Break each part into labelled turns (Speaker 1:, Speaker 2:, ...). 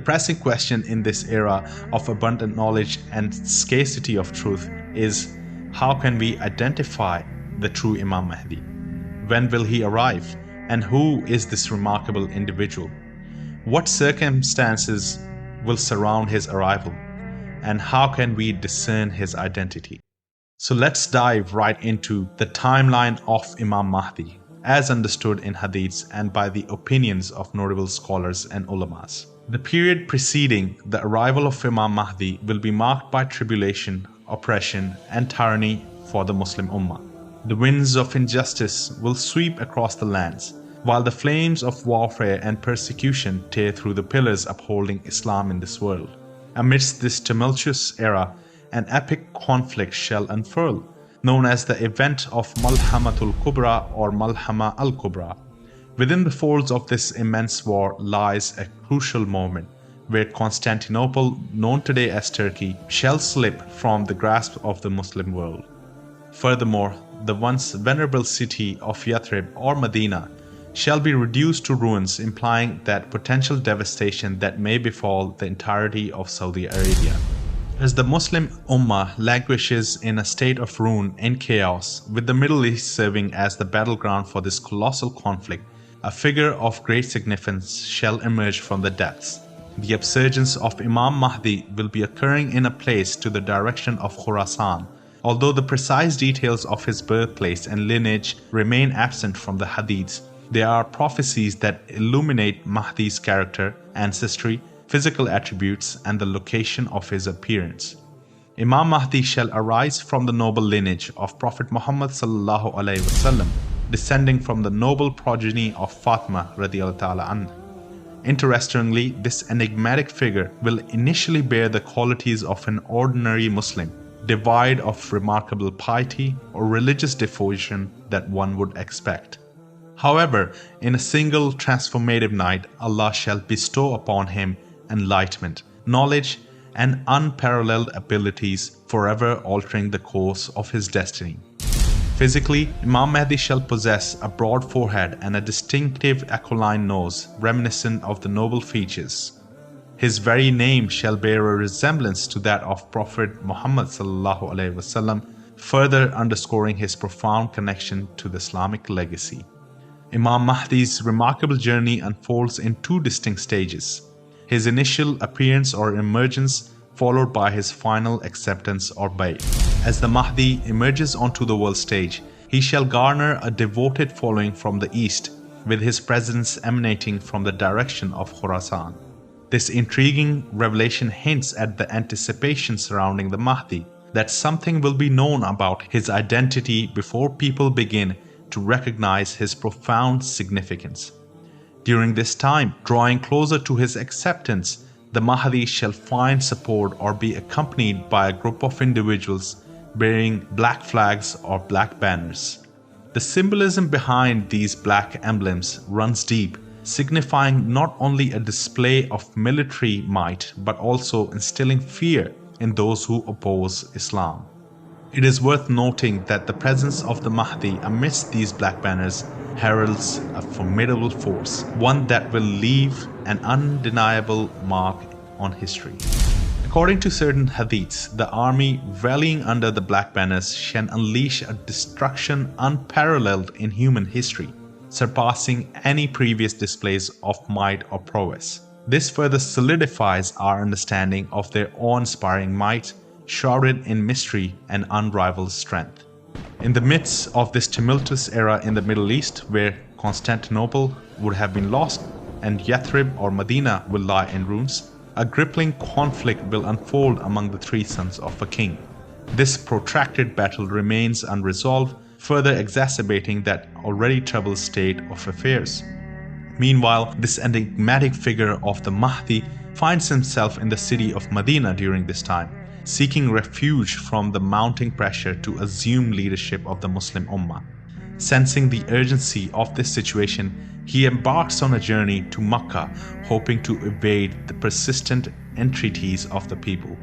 Speaker 1: pressing question in this era of abundant knowledge and scarcity of truth is, how can we identify the true Imam Mahdi? When will he arrive? And who is this remarkable individual? What circumstances will surround his arrival? And how can we discern his identity? So let's dive right into the timeline of Imam Mahdi, as understood in Hadiths and by the opinions of notable scholars and ulamas. The period preceding the arrival of Imam Mahdi will be marked by tribulation, oppression, and tyranny for the Muslim Ummah. The winds of injustice will sweep across the lands, while the flames of warfare and persecution tear through the pillars upholding Islam in this world. Amidst this tumultuous era, an epic conflict shall unfurl, known as the event of Malhamatul Kubra or Malhama al-Kubra. Within the folds of this immense war lies a crucial moment where Constantinople, known today as Turkey, shall slip from the grasp of the Muslim world. Furthermore, the once venerable city of Yathrib or Medina shall be reduced to ruins, implying that potential devastation that may befall the entirety of Saudi Arabia. As the Muslim Ummah languishes in a state of ruin and chaos, with the Middle East serving as the battleground for this colossal conflict, a figure of great significance shall emerge from the depths. The upsurgence of Imam Mahdi will be occurring in a place to the direction of Khurasan. Although the precise details of his birthplace and lineage remain absent from the Hadiths, there are prophecies that illuminate Mahdi's character, ancestry, physical attributes, and the location of his appearance. Imam Mahdi shall arise from the noble lineage of Prophet Muhammadﷺ, descending from the noble progeny of Fatima radiallahu ta'ala anha. Interestingly, this enigmatic figure will initially bear the qualities of an ordinary Muslim, devoid of remarkable piety or religious devotion that one would expect. However, in a single transformative night, Allah shall bestow upon him enlightenment, knowledge, and unparalleled abilities, forever altering the course of his destiny. Physically, Imam Mahdi shall possess a broad forehead and a distinctive aquiline nose reminiscent of the noble features. His very name shall bear a resemblance to that of Prophet Muhammadﷺ, further underscoring his profound connection to the Islamic legacy. Imam Mahdi's remarkable journey unfolds in two distinct stages: his initial appearance or emergence, followed by his final acceptance or bay'ah. As the Mahdi emerges onto the world stage, he shall garner a devoted following from the east, with his presence emanating from the direction of Khurasan. This intriguing revelation hints at the anticipation surrounding the Mahdi, that something will be known about his identity before people begin to recognize his profound significance. During this time, drawing closer to his acceptance, the Mahdi shall find support or be accompanied by a group of individuals bearing black flags or black banners. The symbolism behind these black emblems runs deep, signifying not only a display of military might but also instilling fear in those who oppose Islam. It is worth noting that the presence of the Mahdi amidst these black banners heralds a formidable force, one that will leave an undeniable mark on history. According to certain hadiths, the army rallying under the black banners shall unleash a destruction unparalleled in human history, surpassing any previous displays of might or prowess. This further solidifies our understanding of their awe-inspiring might, shrouded in mystery and unrivaled strength. In the midst of this tumultuous era in the Middle East, where Constantinople would have been lost and Yathrib or Medina will lie in ruins, a crippling conflict will unfold among the three sons of a king. This protracted battle remains unresolved, further exacerbating that already troubled state of affairs. Meanwhile, this enigmatic figure of the Mahdi finds himself in the city of Medina during this time, seeking refuge from the mounting pressure to assume leadership of the Muslim Ummah. Sensing the urgency of this situation, he embarks on a journey to Makkah, hoping to evade the persistent entreaties of the people.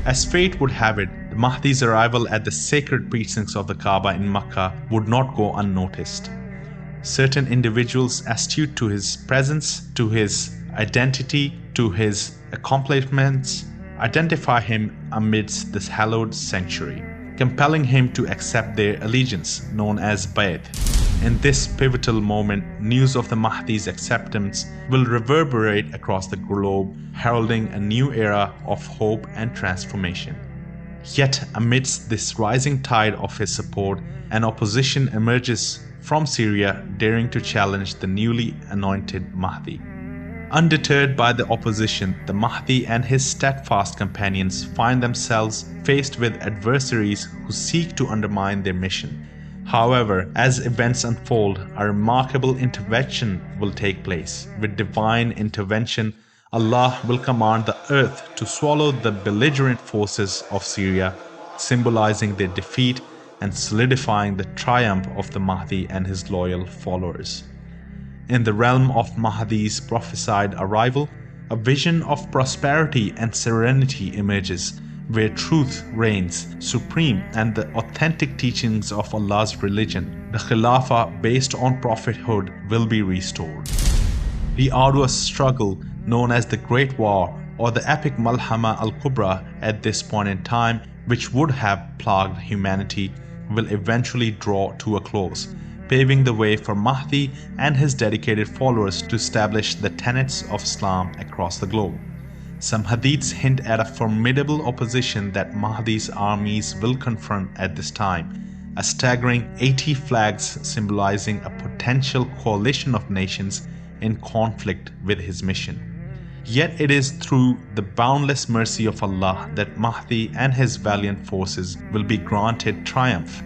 Speaker 1: As fate would have it, the Mahdi's arrival at the sacred precincts of the Kaaba in Makkah would not go unnoticed. Certain individuals astute to his presence, to his identity to his accomplishments, identify him amidst this hallowed sanctuary, compelling him to accept their allegiance, known as Bayt. In this pivotal moment, news of the Mahdi's acceptance will reverberate across the globe, heralding a new era of hope and transformation. Yet, amidst this rising tide of his support, an opposition emerges from Syria, daring to challenge the newly anointed Mahdi. Undeterred by the opposition, the Mahdi and his steadfast companions find themselves faced with adversaries who seek to undermine their mission. However, as events unfold, a remarkable intervention will take place. With divine intervention, Allah will command the earth to swallow the belligerent forces of Syria, symbolizing their defeat and solidifying the triumph of the Mahdi and his loyal followers. In the realm of Mahdi's prophesied arrival, a vision of prosperity and serenity emerges, where truth reigns supreme and the authentic teachings of Allah's religion, the Khilafah based on prophethood, will be restored. The arduous struggle known as the Great War or the epic Malhama al-Kubra at this point in time, which would have plagued humanity, will eventually draw to a close, paving the way for Mahdi and his dedicated followers to establish the tenets of Islam across the globe. Some hadiths hint at a formidable opposition that Mahdi's armies will confront at this time, a staggering 80 flags symbolizing a potential coalition of nations in conflict with his mission. Yet it is through the boundless mercy of Allah that Mahdi and his valiant forces will be granted triumph,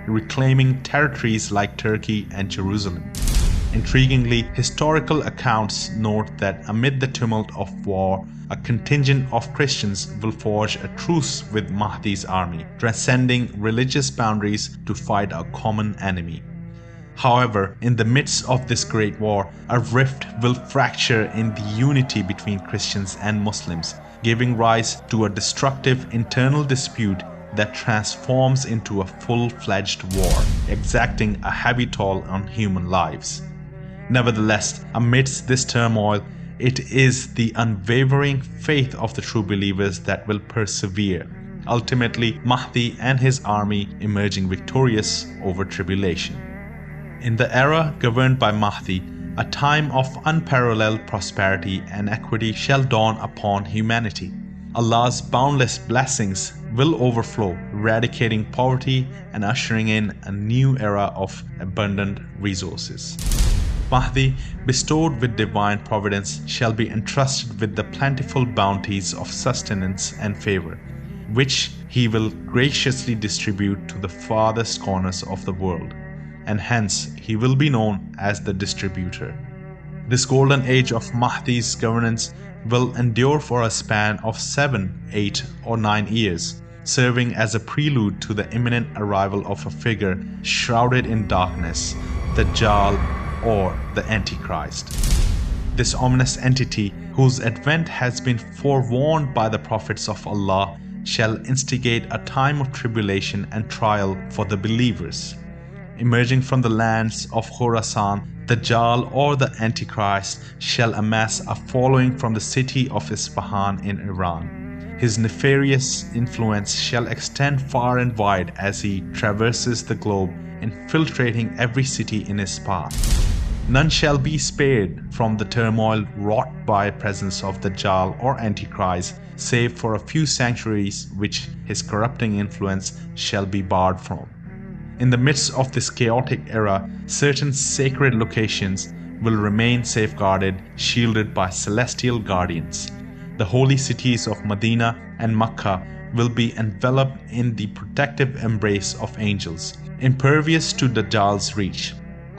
Speaker 1: reclaiming territories like Turkey and Jerusalem. Intriguingly, historical accounts note that amid the tumult of war, a contingent of Christians will forge a truce with Mahdi's army, transcending religious boundaries to fight a common enemy. However, in the midst of this great war, a rift will fracture in the unity between Christians and Muslims, giving rise to a destructive internal dispute that transforms into a full-fledged war, exacting a heavy toll on human lives. Nevertheless, amidst this turmoil, it is the unwavering faith of the true believers that will persevere, ultimately Mahdi and his army emerging victorious over tribulation. In the era governed by Mahdi, a time of unparalleled prosperity and equity shall dawn upon humanity. Allah's boundless blessings will overflow, eradicating poverty and ushering in a new era of abundant resources. Mahdi, bestowed with divine providence, shall be entrusted with the plentiful bounties of sustenance and favor, which he will graciously distribute to the farthest corners of the world, and hence he will be known as the distributor. This golden age of Mahdi's governance will endure for a span of 7, 8, or 9 years, serving as a prelude to the imminent arrival of a figure shrouded in darkness, the Dajjal or the Antichrist. This ominous entity, whose advent has been forewarned by the prophets of Allah, shall instigate a time of tribulation and trial for the believers. Emerging from the lands of Khorasan, the Dajjal or the Antichrist shall amass a following from the city of Isfahan in Iran. His nefarious influence shall extend far and wide as he traverses the globe, infiltrating every city in his path. None shall be spared from the turmoil wrought by the presence of the Dajjal or Antichrist, save for a few sanctuaries which his corrupting influence shall be barred from. In the midst of this chaotic era, certain sacred locations will remain safeguarded, shielded by celestial guardians. The holy cities of Medina and Mecca will be enveloped in the protective embrace of angels, impervious to Dajjal's reach.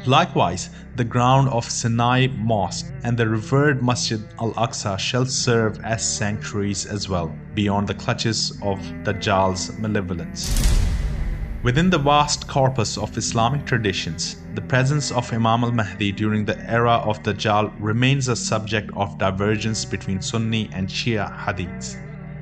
Speaker 1: Likewise, the ground of Sinai Mosque and the revered Masjid Al-Aqsa shall serve as sanctuaries as well, beyond the clutches of Dajjal's malevolence. Within the vast corpus of Islamic traditions, the presence of Imam Al-Mahdi during the era of Dajjal remains a subject of divergence between Sunni and Shia hadiths.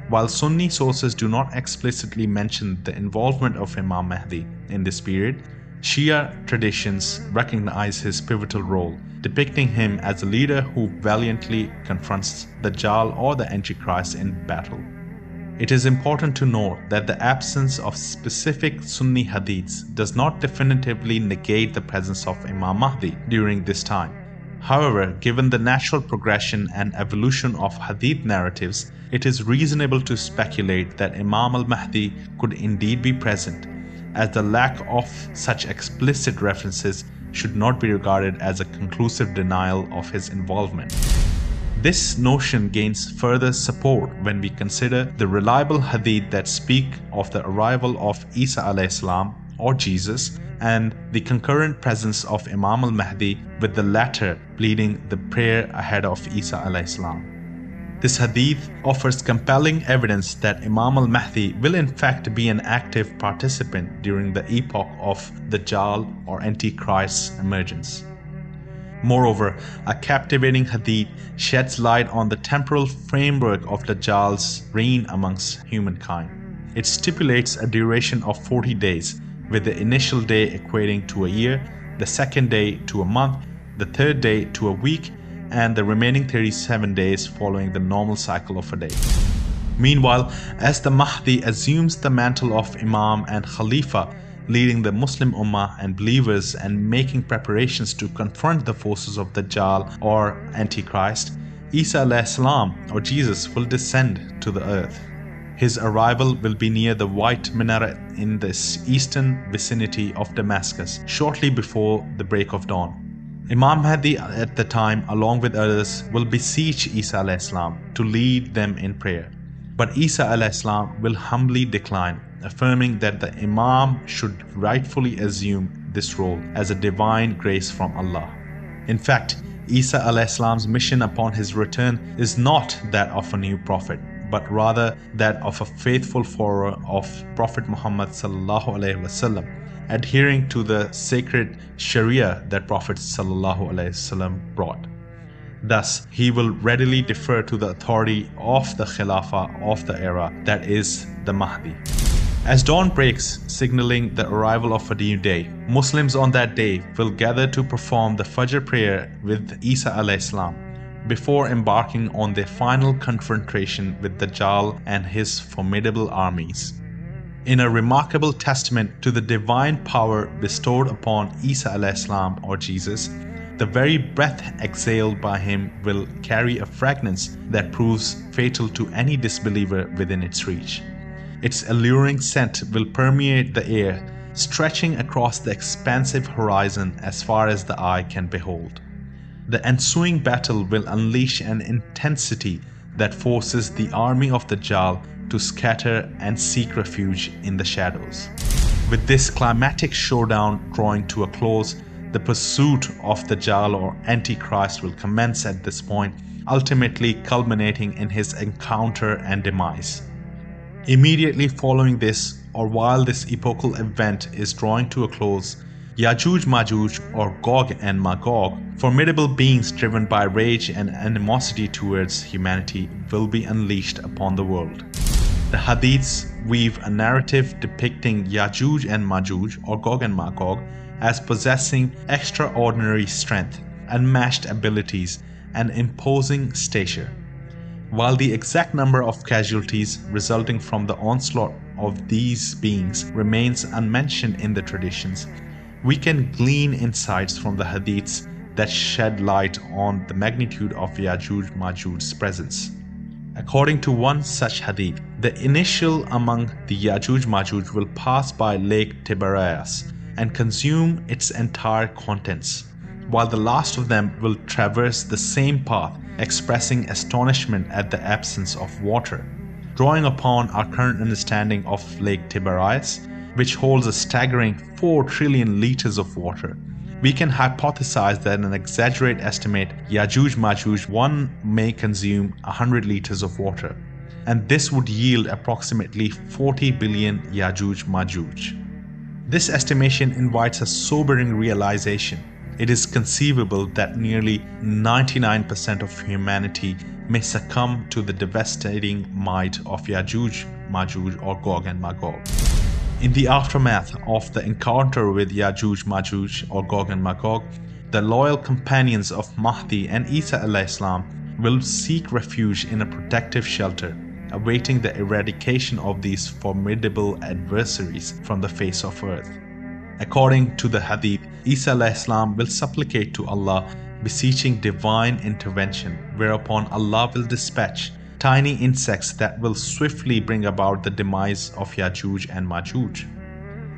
Speaker 1: While Sunni sources do not explicitly mention the involvement of Imam Mahdi in this period, Shia traditions recognize his pivotal role, depicting him as a leader who valiantly confronts the Dajjal or the Antichrist in battle. It is important to note that the absence of specific Sunni hadiths does not definitively negate the presence of Imam Mahdi during this time. However, given the natural progression and evolution of hadith narratives, it is reasonable to speculate that Imam al-Mahdi could indeed be present, as the lack of such explicit references should not be regarded as a conclusive denial of his involvement. This notion gains further support when we consider the reliable hadith that speak of the arrival of Isa (AS) or Jesus and the concurrent presence of Imam al-Mahdi, with the latter leading the prayer ahead of Isa (AS). This hadith offers compelling evidence that Imam al-Mahdi will in fact be an active participant during the epoch of the Dajjal or Antichrist's emergence. Moreover, a captivating hadith sheds light on the temporal framework of Dajjal's reign amongst humankind. It stipulates a duration of 40 days, with the initial day equating to a year, the second day to a month, the third day to a week, and the remaining 37 days following the normal cycle of a day. Meanwhile, as the Mahdi assumes the mantle of Imam and Khalifa, leading the Muslim Ummah and believers and making preparations to confront the forces of Dajjal or Antichrist, Isa (AS) or Jesus will descend to the earth. His arrival will be near the white minaret in the eastern vicinity of Damascus, shortly before the break of dawn. Imam Mahdi at the time, along with others, will beseech Isa (AS) to lead them in prayer. But Isa (AS) will humbly decline, affirming that the Imam should rightfully assume this role as a divine grace from Allah. In fact, Isa (AS)'s mission upon his return is not that of a new prophet, but rather that of a faithful follower of Prophet Muhammadﷺ, adhering to the sacred sharia that Prophet ﷺ brought. Thus, he will readily defer to the authority of the Khilafah of the era, that is, the Mahdi. As dawn breaks, signaling the arrival of a new day, Muslims on that day will gather to perform the Fajr prayer with Isa (AS) before embarking on their final confrontation with Dajjal and his formidable armies. In a remarkable testament to the divine power bestowed upon Isa (AS) or Jesus, the very breath exhaled by him will carry a fragrance that proves fatal to any disbeliever within its reach. Its alluring scent will permeate the air, stretching across the expansive horizon as far as the eye can behold. The ensuing battle will unleash an intensity that forces the army of Dajjal to scatter and seek refuge in the shadows. With this climatic showdown drawing to a close, the pursuit of Dajjal or Antichrist will commence at this point, ultimately culminating in his encounter and demise. Immediately following this, or while this epochal event is drawing to a close, Ya'juj-Ma'juj or Gog and Magog, formidable beings driven by rage and animosity towards humanity, will be unleashed upon the world. The Hadiths weave a narrative depicting Ya'juj and Ma'juj or Gog and Magog as possessing extraordinary strength, unmatched abilities, and imposing stature. While the exact number of casualties resulting from the onslaught of these beings remains unmentioned in the traditions, we can glean insights from the Hadiths that shed light on the magnitude of Ya'juj-Ma'juj's presence. According to one such Hadith, the initial among the Ya'juj-Ma'juj will pass by Lake Tiberias and consume its entire contents, while the last of them will traverse the same path, expressing astonishment at the absence of water. Drawing upon our current understanding of Lake Tiberias, which holds a staggering 4 trillion liters of water, we can hypothesize that an exaggerated estimate Ya'juj-Ma'juj one may consume 100 liters of water, and this would yield approximately 40 billion Ya'juj-Ma'juj. This estimation invites a sobering realization. It is conceivable that nearly 99% of humanity may succumb to the devastating might of Ya'juj-Ma'juj or Gog and Magog. In the aftermath of the encounter with Ya'juj or Gog and Magog, the loyal companions of Mahdi and Isa (Islam) will seek refuge in a protective shelter, awaiting the eradication of these formidable adversaries from the face of earth. According to the Hadith, Isa (Islam) will supplicate to Allah, beseeching divine intervention, whereupon Allah will dispatch tiny insects that will swiftly bring about the demise of Ya'juj and Ma'juj.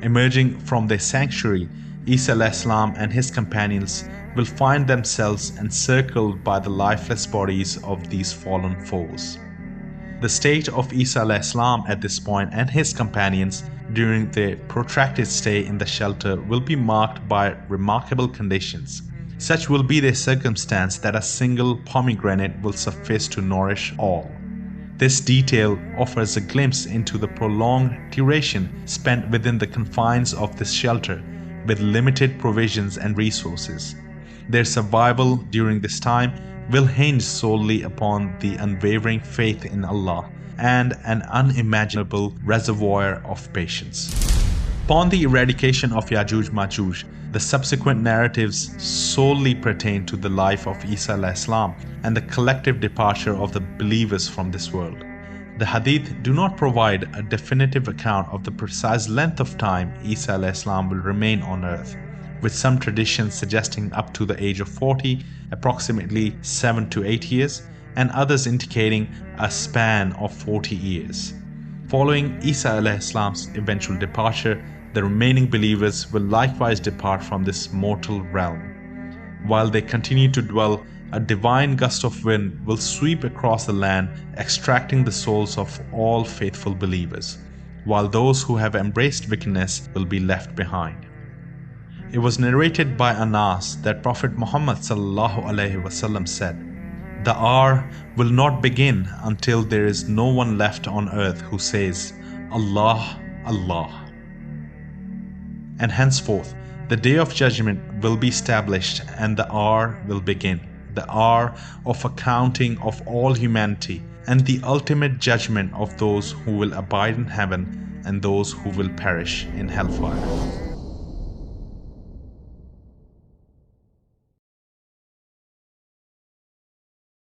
Speaker 1: Emerging from their sanctuary, Isa (Islam) and his companions will find themselves encircled by the lifeless bodies of these fallen foes. The state of Isa (Islam) at this point and his companions during their protracted stay in the shelter will be marked by remarkable conditions. Such will be their circumstance that a single pomegranate will suffice to nourish all. This detail offers a glimpse into the prolonged duration spent within the confines of this shelter with limited provisions and resources. Their survival during this time will hinge solely upon the unwavering faith in Allah and an unimaginable reservoir of patience. Upon the eradication of Ya'juj-Ma'juj, the subsequent narratives solely pertain to the life of Isa (Islam) and the collective departure of the believers from this world. The Hadith do not provide a definitive account of the precise length of time Isa (Islam) will remain on earth, with some traditions suggesting up to the age of 40, approximately 7 to 8 years, and others indicating a span of 40 years. Following Isa (Islam's eventual departure, the remaining believers will likewise depart from this mortal realm. While they continue to dwell, a divine gust of wind will sweep across the land, extracting the souls of all faithful believers, while those who have embraced wickedness will be left behind. It was narrated by Anas that Prophet Muhammadﷺ said, "The hour will not begin until there is no one left on earth who says, Allah, Allah. And henceforth, the day of judgment will be established and the hour will begin, the hour of accounting of all humanity and the ultimate judgment of those who will abide in heaven and those who will perish in hellfire."